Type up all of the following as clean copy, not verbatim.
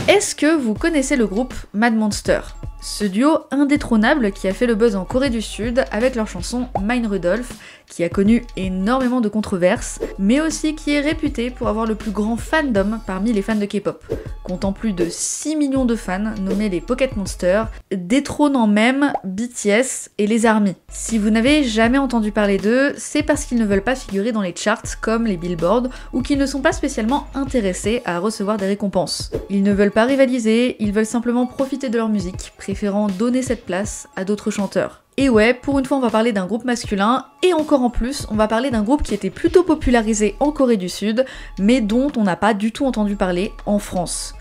Est-ce que vous connaissez le groupe Mad Monster? Ce duo indétrônable qui a fait le buzz en Corée du Sud avec leur chanson Mein Rudolph, qui a connu énormément de controverses, mais aussi qui est réputé pour avoir le plus grand fandom parmi les fans de K-pop, comptant plus de 6 millions de fans nommés les Pocket Monsters, détrônant même BTS et les ARMY. Si vous n'avez jamais entendu parler d'eux, c'est parce qu'ils ne veulent pas figurer dans les charts comme les Billboard ou qu'ils ne sont pas spécialement intéressés à recevoir des récompenses. Ils ne veulent pas rivaliser, ils veulent simplement profiter de leur musique, préférant donner cette place à d'autres chanteurs. Et ouais, pour une fois on va parler d'un groupe masculin, et encore en plus, on va parler d'un groupe qui était plutôt popularisé en Corée du Sud, mais dont on n'a pas du tout entendu parler en France.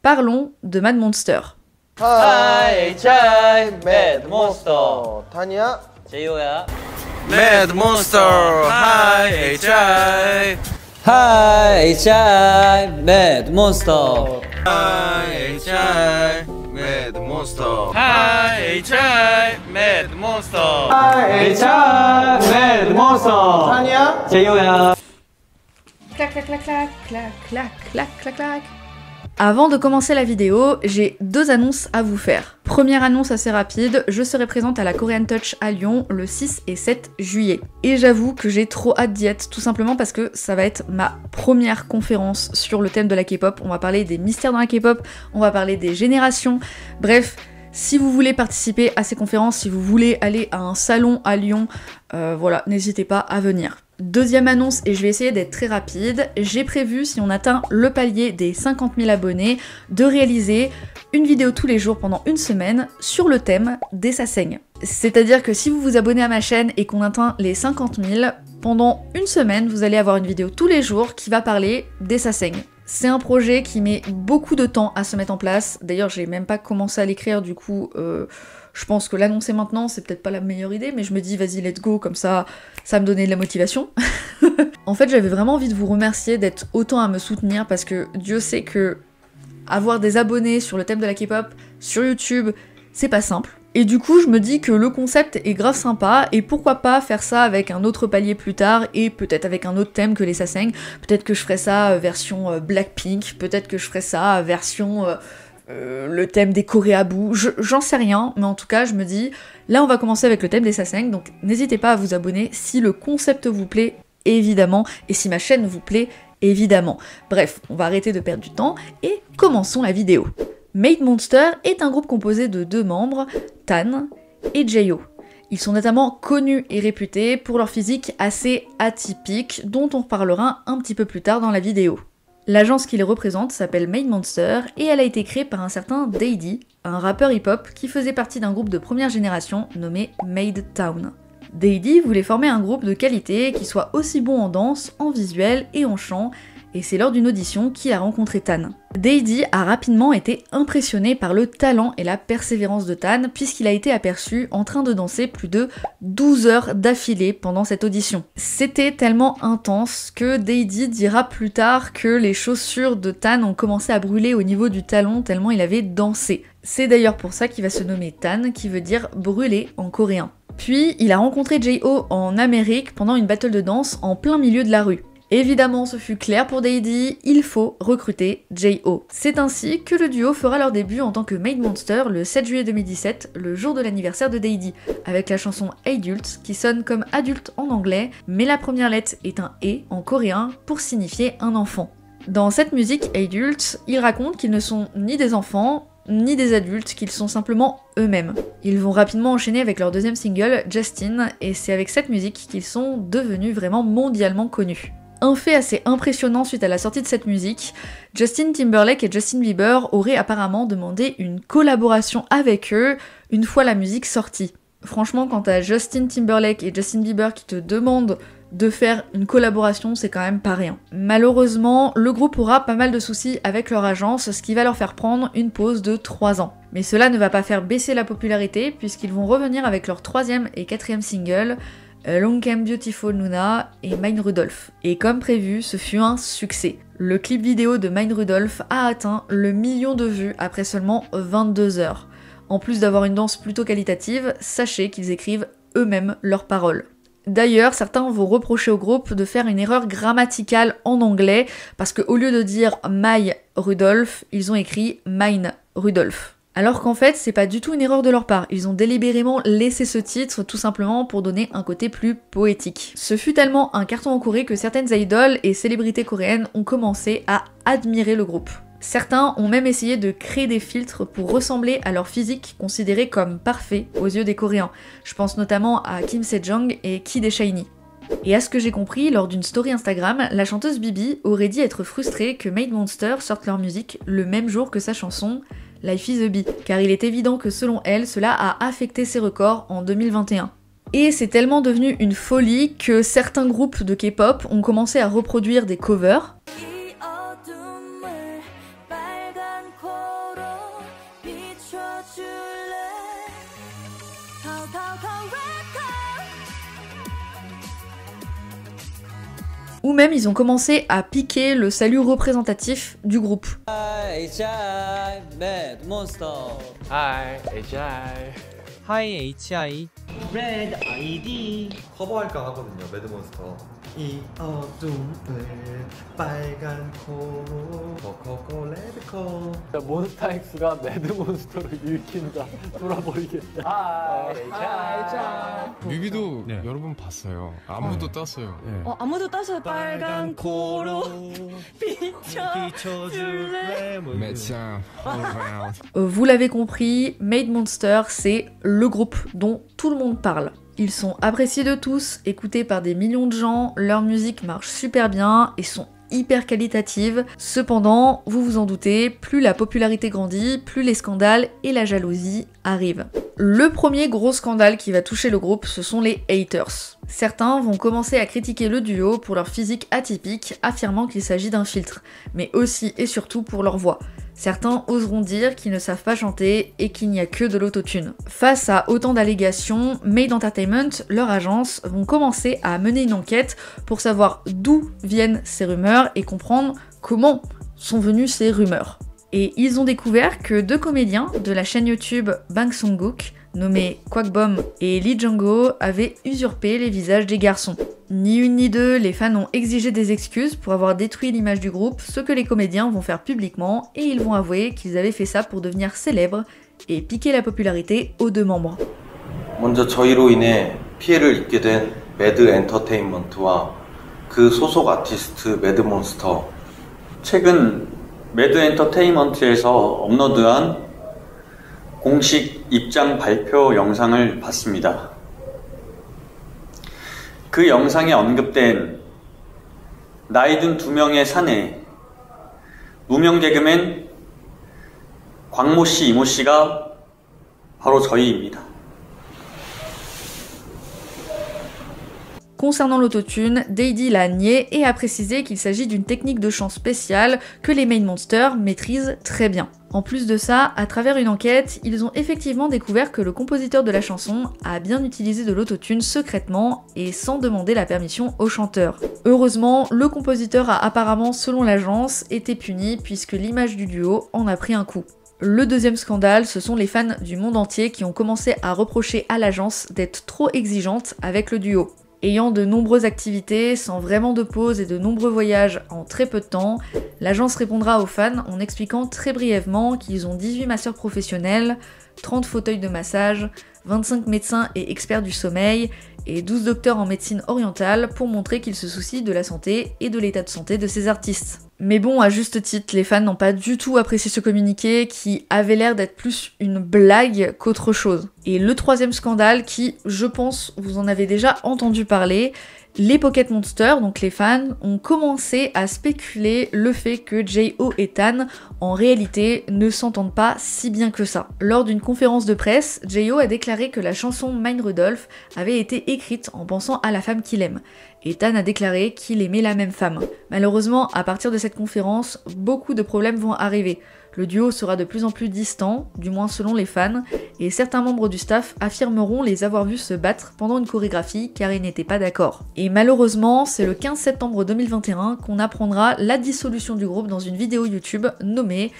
Parlons de Mad Monster. Hi, Chai, Mad Monster. 타니야 제이호야. Mad Monster, hi, Chai. Hi, Chai, Mad Monster. Hi, Chai. Mad Monster. Hi, Chai. Mad Monster. Hi, Chai, Mad Monster. 타니야 제이호야. Clac clac clac clac clac clac clac clac clac. Avant de commencer la vidéo, j'ai deux annonces à vous faire. Première annonce assez rapide, je serai présente à la Korean Touch à Lyon le 6 et 7 juillet. Et j'avoue que j'ai trop hâte d'y être, tout simplement parce que ça va être ma première conférence sur le thème de la K-pop. On va parler des mystères dans la K-pop, on va parler des générations, bref. Si vous voulez participer à ces conférences, si vous voulez aller à un salon à Lyon, voilà, n'hésitez pas à venir. Deuxième annonce, et je vais essayer d'être très rapide, j'ai prévu, si on atteint le palier des 50 000 abonnés, de réaliser une vidéo tous les jours pendant une semaine sur le thème des sasaeng. C'est-à-dire que si vous vous abonnez à ma chaîne et qu'on atteint les 50 000, pendant une semaine, vous allez avoir une vidéo tous les jours qui va parler des sasaeng. C'est un projet qui met beaucoup de temps à se mettre en place. D'ailleurs, j'ai même pas commencé à l'écrire, du coup, je pense que l'annoncer maintenant, c'est peut-être pas la meilleure idée, mais je me dis, vas-y, let's go, comme ça me donnait de la motivation. En fait, j'avais vraiment envie de vous remercier d'être autant à me soutenir, parce que Dieu sait que avoir des abonnés sur le thème de la K-pop, sur YouTube, c'est pas simple. Et du coup, je me dis que le concept est grave sympa, et pourquoi pas faire ça avec un autre palier plus tard, et peut-être avec un autre thème que les sasaeng. Peut-être que je ferai ça version Blackpink, peut-être que je ferai ça version le thème des Coréabou, j'en sais rien, mais en tout cas, je me dis, là on va commencer avec le thème des sasaeng, donc n'hésitez pas à vous abonner si le concept vous plaît, évidemment, et si ma chaîne vous plaît, évidemment. Bref, on va arrêter de perdre du temps, et commençons la vidéo. Mad Monster est un groupe composé de deux membres, Tan et Jae-ho. Ils sont notamment connus et réputés pour leur physique assez atypique, dont on reparlera un petit peu plus tard dans la vidéo. L'agence qui les représente s'appelle Mad Monster et elle a été créée par un certain Daddy, un rappeur hip-hop qui faisait partie d'un groupe de première génération nommé Made Town. Daddy voulait former un groupe de qualité qui soit aussi bon en danse, en visuel et en chant, et c'est lors d'une audition qu'il a rencontré Tan. Daddy a rapidement été impressionné par le talent et la persévérance de Tan, puisqu'il a été aperçu en train de danser plus de 12 heures d'affilée pendant cette audition. C'était tellement intense que Daddy dira plus tard que les chaussures de Tan ont commencé à brûler au niveau du talon tellement il avait dansé. C'est d'ailleurs pour ça qu'il va se nommer Tan, qui veut dire brûler en coréen. Puis il a rencontré Jae-ho en Amérique pendant une battle de danse en plein milieu de la rue. Évidemment, ce fut clair pour Daddy, il faut recruter Jae-ho. C'est ainsi que le duo fera leur début en tant que Mad Monster le 7 juillet 2017, le jour de l'anniversaire de Daddy, avec la chanson Adult, qui sonne comme adulte en anglais, mais la première lettre est un E en coréen pour signifier un enfant. Dans cette musique Adult, ils racontent qu'ils ne sont ni des enfants, ni des adultes, qu'ils sont simplement eux-mêmes. Ils vont rapidement enchaîner avec leur deuxième single, Justin, et c'est avec cette musique qu'ils sont devenus vraiment mondialement connus. Un fait assez impressionnant suite à la sortie de cette musique, Justin Timberlake et Justin Bieber auraient apparemment demandé une collaboration avec eux une fois la musique sortie. Franchement, quand t'as Justin Timberlake et Justin Bieber qui te demandent de faire une collaboration, c'est quand même pas rien. Malheureusement, le groupe aura pas mal de soucis avec leur agence, ce qui va leur faire prendre une pause de 3 ans. Mais cela ne va pas faire baisser la popularité, puisqu'ils vont revenir avec leur 3e et 4e single, Long Came Beautiful Nuna et Mein Rudolph. Et comme prévu, ce fut un succès. Le clip vidéo de Mein Rudolph a atteint le 1 million de vues après seulement 22 heures. En plus d'avoir une danse plutôt qualitative, sachez qu'ils écrivent eux-mêmes leurs paroles. D'ailleurs, certains vont reprocher au groupe de faire une erreur grammaticale en anglais, parce qu'au lieu de dire My Rudolph, ils ont écrit Mine Rudolph. Alors qu'en fait, c'est pas du tout une erreur de leur part, ils ont délibérément laissé ce titre tout simplement pour donner un côté plus poétique. Ce fut tellement un carton en Corée que certaines idoles et célébrités coréennes ont commencé à admirer le groupe. Certains ont même essayé de créer des filtres pour ressembler à leur physique considéré comme parfait aux yeux des Coréens. Je pense notamment à Kim Sejong et Kid et SHINee. Et à ce que j'ai compris, lors d'une story Instagram, la chanteuse Bibi aurait dit être frustrée que Made Monster sorte leur musique le même jour que sa chanson Life is a Bee, car il est évident que selon elle, cela a affecté ses records en 2021. Et c'est tellement devenu une folie que certains groupes de K-pop ont commencé à reproduire des covers. Ou même ils ont commencé à piquer le salut représentatif du groupe. Hi, HI, Mad Monster. Hi, HI. Hi HI. Red ID 커버할까 하거든요, 매드몬스터. 이 어둠을 빨간 코로 코코코 레드코 몬스타엑스가 매드몬스터로 일으킨다. 돌아버리겠다. 뮤비도 여러 번 봤어요. 안무도 땄어요. 아무도 따서 빨간 코로 비춰줄래 médecin all around. Vous l'avez compris, Made Monster, c'est le groupe dont tout le monde parle. Ils sont appréciés de tous, écoutés par des millions de gens, leur musique marche super bien et sont hyper qualitatives. Cependant, vous vous en doutez, plus la popularité grandit, plus les scandales et la jalousie arrivent. Le premier gros scandale qui va toucher le groupe, ce sont les haters. Certains vont commencer à critiquer le duo pour leur physique atypique, affirmant qu'il s'agit d'un filtre, mais aussi et surtout pour leur voix. Certains oseront dire qu'ils ne savent pas chanter et qu'il n'y a que de l'autotune. Face à autant d'allégations, Made Entertainment, leur agence, vont commencer à mener une enquête pour savoir d'où viennent ces rumeurs et comprendre comment sont venues ces rumeurs. Et ils ont découvert que deux comédiens de la chaîne YouTube Bang Sung-guk, nommés Kwakbom et Lee Jung-ho, avaient usurpé les visages des garçons. Ni une ni deux, les fans ont exigé des excuses pour avoir détruit l'image du groupe, ce que les comédiens vont faire publiquement, et ils vont avouer qu'ils avaient fait ça pour devenir célèbres et piquer la popularité aux deux membres. 먼저 저희로 인해 피해를 입게 된 매드 엔터테인먼트와 그 소속 아티스트 매드몬스터. 최근 매드 엔터테인먼트에서 업로드한 공식 입장 발표 영상을 봤습니다. 그 영상에 언급된 나이든 두 명의 사내 무명 개그맨 광모 씨, 이모 씨가 바로 저희입니다. Concernant l'autotune, Daddy l'a nié et a précisé qu'il s'agit d'une technique de chant spéciale que les Made Monster maîtrisent très bien. En plus de ça, à travers une enquête, ils ont effectivement découvert que le compositeur de la chanson a bien utilisé de l'autotune secrètement et sans demander la permission au chanteur. Heureusement, le compositeur a apparemment, selon l'agence, été puni puisque l'image du duo en a pris un coup. Le deuxième scandale, ce sont les fans du monde entier qui ont commencé à reprocher à l'agence d'être trop exigeante avec le duo. Ayant de nombreuses activités, sans vraiment de pause et de nombreux voyages en très peu de temps, l'agence répondra aux fans en expliquant très brièvement qu'ils ont 18 masseurs professionnels, 30 fauteuils de massage, 25 médecins et experts du sommeil et 12 docteurs en médecine orientale pour montrer qu'ils se soucient de la santé et de l'état de santé de ces artistes. Mais bon, à juste titre, les fans n'ont pas du tout apprécié ce communiqué qui avait l'air d'être plus une blague qu'autre chose. Et le troisième scandale qui, je pense, vous en avez déjà entendu parler, les Pocket Monsters, donc les fans, ont commencé à spéculer le fait que J.O. et Tan, en réalité, ne s'entendent pas si bien que ça. Lors d'une conférence de presse, J.O. a déclaré que la chanson Mine Rudolph avait été écrite en pensant à la femme qu'il aime. Et Tan a déclaré qu'il aimait la même femme. Malheureusement, à partir de cette conférence, beaucoup de problèmes vont arriver. Le duo sera de plus en plus distant, du moins selon les fans, et certains membres du staff affirmeront les avoir vus se battre pendant une chorégraphie car ils n'étaient pas d'accord. Et malheureusement, c'est le 15 septembre 2021 qu'on apprendra la dissolution du groupe dans une vidéo YouTube nommée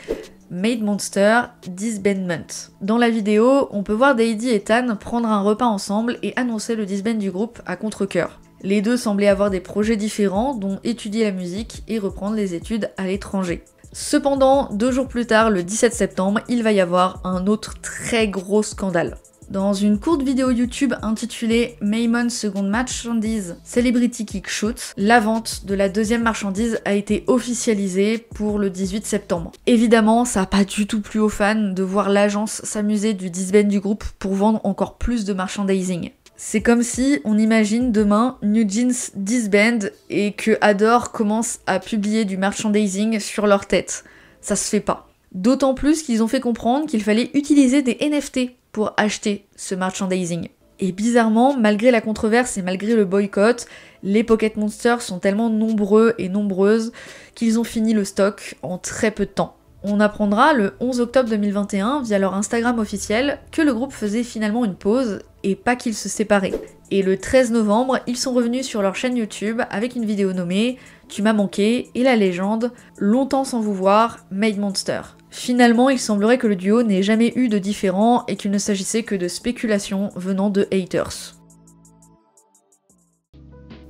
Made Monster Disbandment. Dans la vidéo, on peut voir Deidi et Tan prendre un repas ensemble et annoncer le disband du groupe à contre-cœur. Les deux semblaient avoir des projets différents, dont étudier la musique et reprendre les études à l'étranger. Cependant, 2 jours plus tard, le 17 septembre, il va y avoir un autre très gros scandale. Dans une courte vidéo YouTube intitulée Maymon's Second Marchandise Celebrity Kick Shoot, la vente de la deuxième marchandise a été officialisée pour le 18 septembre. Évidemment, ça n'a pas du tout plu aux fans de voir l'agence s'amuser du disband du groupe pour vendre encore plus de merchandising. C'est comme si on imagine demain New Jeans disband et que Adore commence à publier du merchandising sur leur tête. Ça se fait pas. D'autant plus qu'ils ont fait comprendre qu'il fallait utiliser des NFT pour acheter ce merchandising. Et bizarrement, malgré la controverse et malgré le boycott, les Pocket Monsters sont tellement nombreux et nombreuses qu'ils ont fini le stock en très peu de temps. On apprendra le 11 octobre 2021 via leur Instagram officiel que le groupe faisait finalement une pause et pas qu'ils se séparaient. Et le 13 novembre, ils sont revenus sur leur chaîne YouTube avec une vidéo nommée « Tu m'as manqué » et la légende « Longtemps sans vous voir, Made Monster ». Finalement, il semblerait que le duo n'ait jamais eu de différend et qu'il ne s'agissait que de spéculations venant de haters.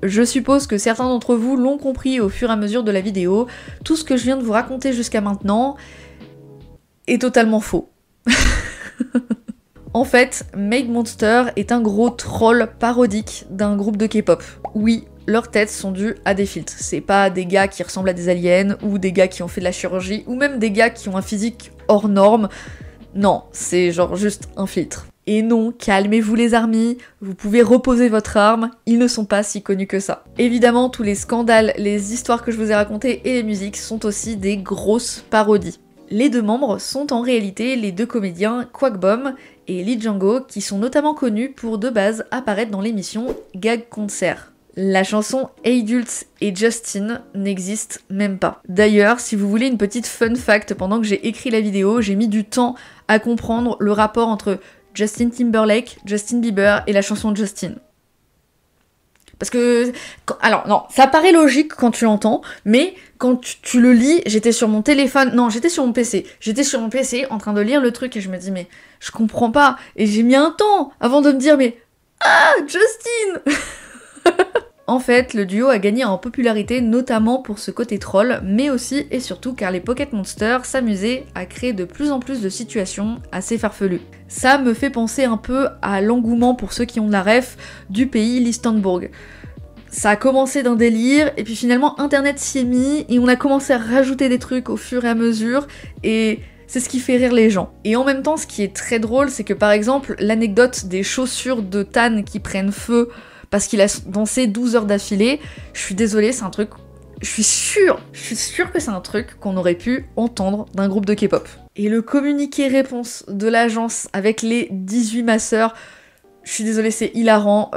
Je suppose que certains d'entre vous l'ont compris au fur et à mesure de la vidéo, tout ce que je viens de vous raconter jusqu'à maintenant est totalement faux. En fait, Made Monster est un gros troll parodique d'un groupe de K-pop. Oui, leurs têtes sont dues à des filtres. C'est pas des gars qui ressemblent à des aliens, ou des gars qui ont fait de la chirurgie, ou même des gars qui ont un physique hors norme. Non, c'est genre juste un filtre. Et non, calmez-vous les armies, vous pouvez reposer votre arme, ils ne sont pas si connus que ça. Évidemment, tous les scandales, les histoires que je vous ai racontées et les musiques sont aussi des grosses parodies. Les 2 membres sont en réalité les 2 comédiens Kwak Bom et Lee Django, qui sont notamment connus pour de base apparaître dans l'émission Gag Concert. La chanson Adults et Justin n'existe même pas. D'ailleurs, si vous voulez une petite fun fact, pendant que j'ai écrit la vidéo, j'ai mis du temps à comprendre le rapport entre Justin Timberlake, Justin Bieber et la chanson Justin. Parce que... Alors non, ça paraît logique quand tu l'entends, mais quand tu le lis, j'étais sur mon téléphone... Non, j'étais sur mon PC. J'étais sur mon PC en train de lire le truc et je me dis mais je comprends pas. Et j'ai mis un temps avant de me dire mais... Ah, Justin. En fait, le duo a gagné en popularité notamment pour ce côté troll, mais aussi et surtout car les Pocket Monsters s'amusaient à créer de plus en plus de situations assez farfelues. Ça me fait penser un peu à l'engouement pour ceux qui ont de la ref du pays l'Istanbul. Ça a commencé d'un délire, et puis finalement internet s'y est mis, et on a commencé à rajouter des trucs au fur et à mesure, et... c'est ce qui fait rire les gens. Et en même temps, ce qui est très drôle, c'est que par exemple, l'anecdote des chaussures de Tan qui prennent feu parce qu'il a dansé 12 heures d'affilée, je suis désolée, c'est un truc... Je suis sûre que c'est un truc qu'on aurait pu entendre d'un groupe de K-pop. Et le communiqué réponse de l'agence avec les 18 masseurs, je suis désolée, c'est hilarant.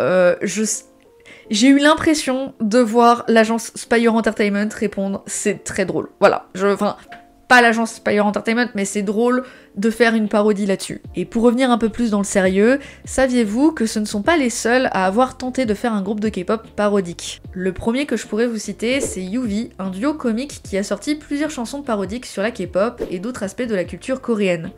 J'ai eu l'impression de voir l'agence Spire Entertainment répondre, c'est très drôle. Voilà, enfin... pas l'agence Spire Entertainment, mais c'est drôle de faire une parodie là-dessus. Et pour revenir un peu plus dans le sérieux, saviez-vous que ce ne sont pas les seuls à avoir tenté de faire un groupe de K-pop parodique? Le premier que je pourrais vous citer, c'est Yuvi, un duo comique qui a sorti plusieurs chansons parodiques sur la K-pop et d'autres aspects de la culture coréenne.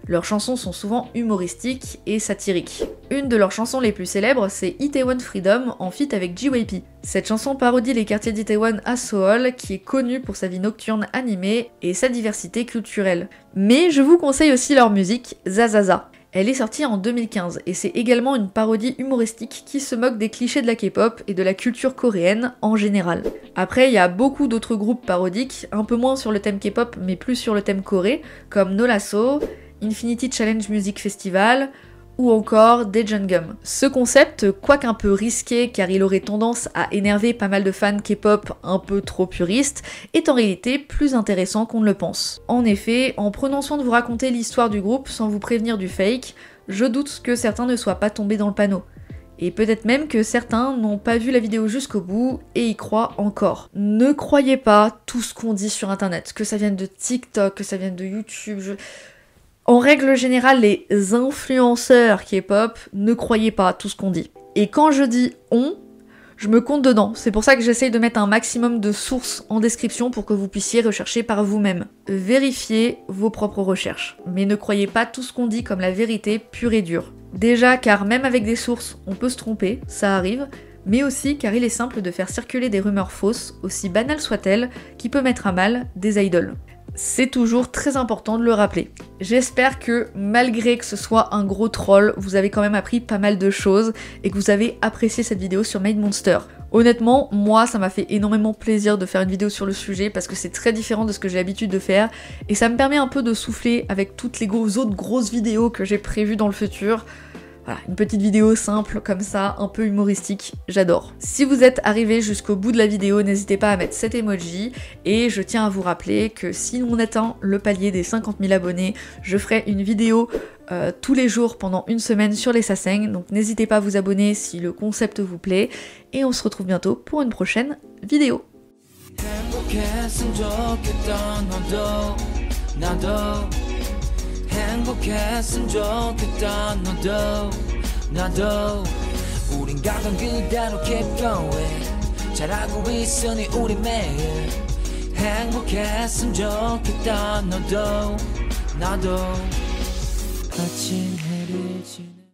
Leurs chansons sont souvent humoristiques et satiriques. Une de leurs chansons les plus célèbres, c'est Itaewon Freedom en feat avec JYP. Cette chanson parodie les quartiers d'Itaewon à Seoul, qui est connu pour sa vie nocturne animée et sa diversité culturelle. Mais je vous conseille aussi leur musique, Zazaza. Elle est sortie en 2015 et c'est également une parodie humoristique qui se moque des clichés de la K-pop et de la culture coréenne en général. Après, il y a beaucoup d'autres groupes parodiques, un peu moins sur le thème K-pop mais plus sur le thème Corée, comme Nolaso, Infinity Challenge Music Festival ou encore Daejongum. Ce concept, quoique un peu risqué car il aurait tendance à énerver pas mal de fans K-pop un peu trop puristes, est en réalité plus intéressant qu'on ne le pense. En effet, en prenant soin de vous raconter l'histoire du groupe sans vous prévenir du fake, je doute que certains ne soient pas tombés dans le panneau. Et peut-être même que certains n'ont pas vu la vidéo jusqu'au bout et y croient encore. Ne croyez pas tout ce qu'on dit sur internet, que ça vienne de TikTok, que ça vienne de YouTube... En règle générale, les influenceurs K-pop ne croyez pas tout ce qu'on dit. Et quand je dis on, Je me compte dedans, c'est pour ça que j'essaye de mettre un maximum de sources en description pour que vous puissiez rechercher par vous-même. Vérifiez vos propres recherches, mais ne croyez pas tout ce qu'on dit comme la vérité pure et dure. Déjà car même avec des sources, on peut se tromper, ça arrive, mais aussi car il est simple de faire circuler des rumeurs fausses, aussi banales soient-elles, qui peuvent mettre à mal des idoles. C'est toujours très important de le rappeler. J'espère que malgré que ce soit un gros troll, vous avez quand même appris pas mal de choses et que vous avez apprécié cette vidéo sur Made Monster. Honnêtement, moi ça m'a fait énormément plaisir de faire une vidéo sur le sujet parce que c'est très différent de ce que j'ai l'habitude de faire et ça me permet un peu de souffler avec toutes les autres grosses vidéos que j'ai prévues dans le futur. Voilà, une petite vidéo simple comme ça, un peu humoristique, j'adore. Si vous êtes arrivé jusqu'au bout de la vidéo, n'hésitez pas à mettre cet emoji et je tiens à vous rappeler que si on atteint le palier des 50 000 abonnés, je ferai une vidéo tous les jours pendant une semaine sur les sasaeng, donc n'hésitez pas à vous abonner si le concept vous plaît et on se retrouve bientôt pour une prochaine vidéo. 행복했으면 좋겠다 나도 우린 가던 그대로 keep going 잘하고 있으니 우리 매일 행복했으면 좋겠다 나도 아침 해를 지내